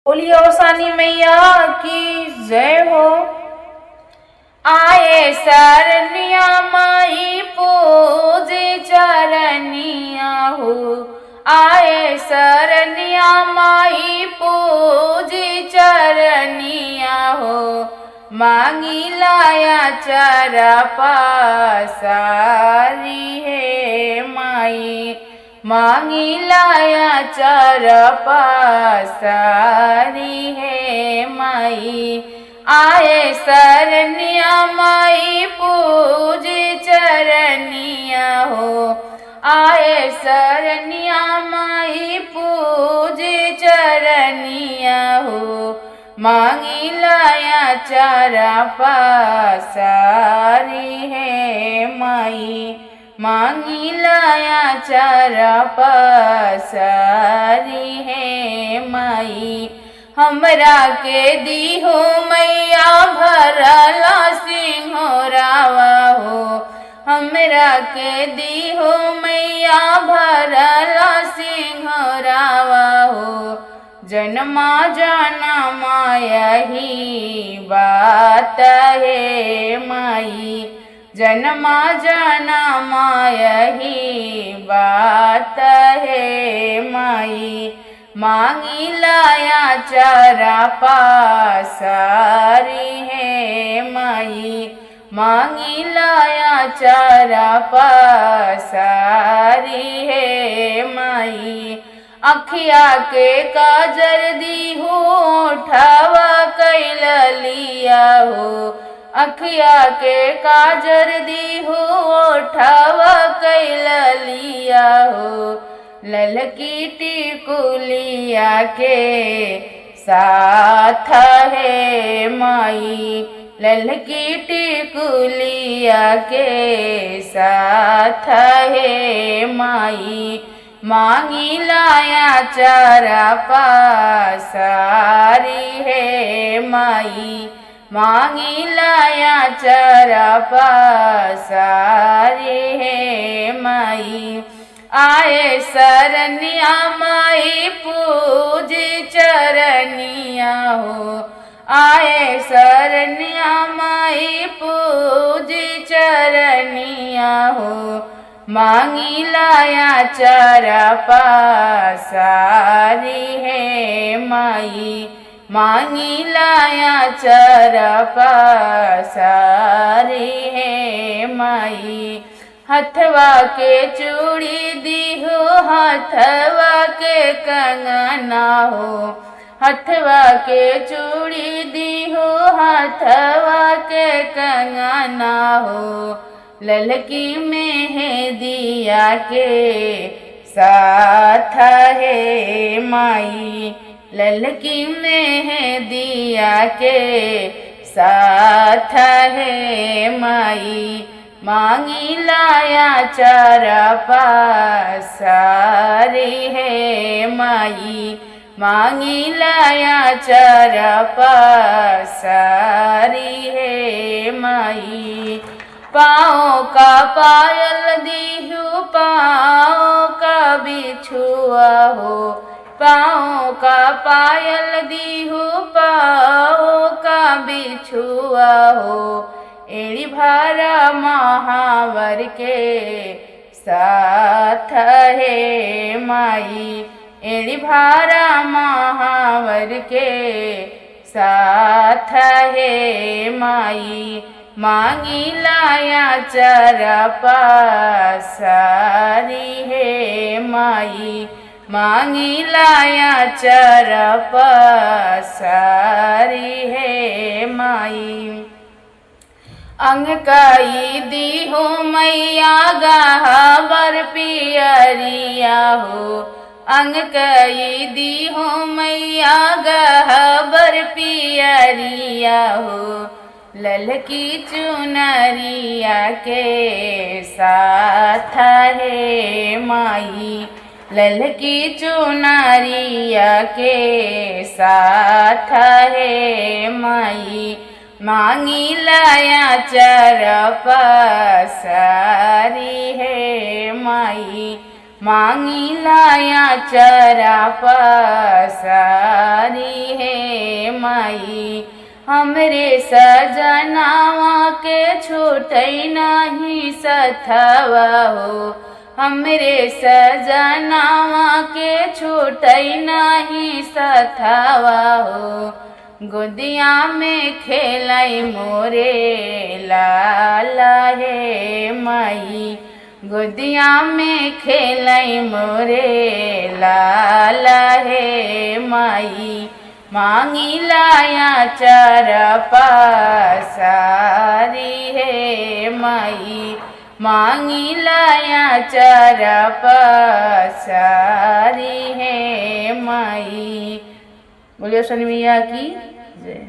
बोलिए सानी मैया की जय हो। आए सरनिया माई पूजे चरनिया हो। आए सरनिया माई पूजे चरनिया हो। मांगी लाया चरा पासारी है माई। मांगी लाया चरा पासारी है माई। आए सरनिया माई पूजे चरनिया हो। आए सरनिया माई पूजे चरनिया हो। मांगी लाया चारा पासारी है माई। मांगी लाया चारा पासारी है माई। हमरा के दी हो मैया भरला सिंहरावा हो। हमरा के दी हो मैया भरला सिंहरावा हो। जन्मा जाना माया ही बात है माई। जन्मा जाना माया ही बात है माई। मांगी लाया चारा पासारी है माई। मांगी लाया चारा पासारी है माई। अखिया के काजर दी हो उठावा कैल लिया हो। अखिया के काजर दी हो उठावा कैल लिया हो। ललकी टिकुलिया के साथ है माई। ललकी टिकुलिया के साथ है माई। मांगी लाया चारा पासारी है माई। मांगी लाया चारा पासारी है माई। आए सरनिया माई पूजे चरनिया हो। आए सरनिया माई पूजे चरनिया हो। मांगी लाया चारा पासारी है माई। मांगी लाया चारा पासारी है माई। हथवा के चूड़ी दी हो हथवा के कंगना हो। हथवा के चूड़ी दी हो हथवा के कंगना हो। ललकी मेहंदिया के साथ है माई। ललकी मेहंदिया के साथ है माई। मांगी लाया चारा पासारी है माई। मांगी लाया चारा पासारी है माई। पाँव का पायल दीहू पाँव का बिछुआ हो। पाँव का पायल दीहू पाँव का बिछुआ हो। एड़ी भारा महावर के साथ है माई। एड़ी भारा महावर के साथ है माई। मांगी लाया चारा पासारी है माई। मांगी लाया चारा पासारी है माई। अंगकाई दी हो मैया गहबर पियरिया हो। अंगकाई दी हो मैया गहबर पियरिया हो। ललकी चुनरिया के साथ है माई। ललकी चुनरिया के साथ है माई। मांगी लाया चारा पासारी है माई। मांगी लाया चरा पसारी है माई। हमरे सजनावा के छूटै नहीं सथवा हो, हमरे सजनावा के छूटै नहीं सथवा हो। गोदिया में खेलै मोरे लाला हे माई, गोदिया में खेलै मोरे लाला हे माई। मांगी लाया चरा पसारी है माई, मांगी लाया चरा पसारी है माई। बोलिए शनि मैया की जय।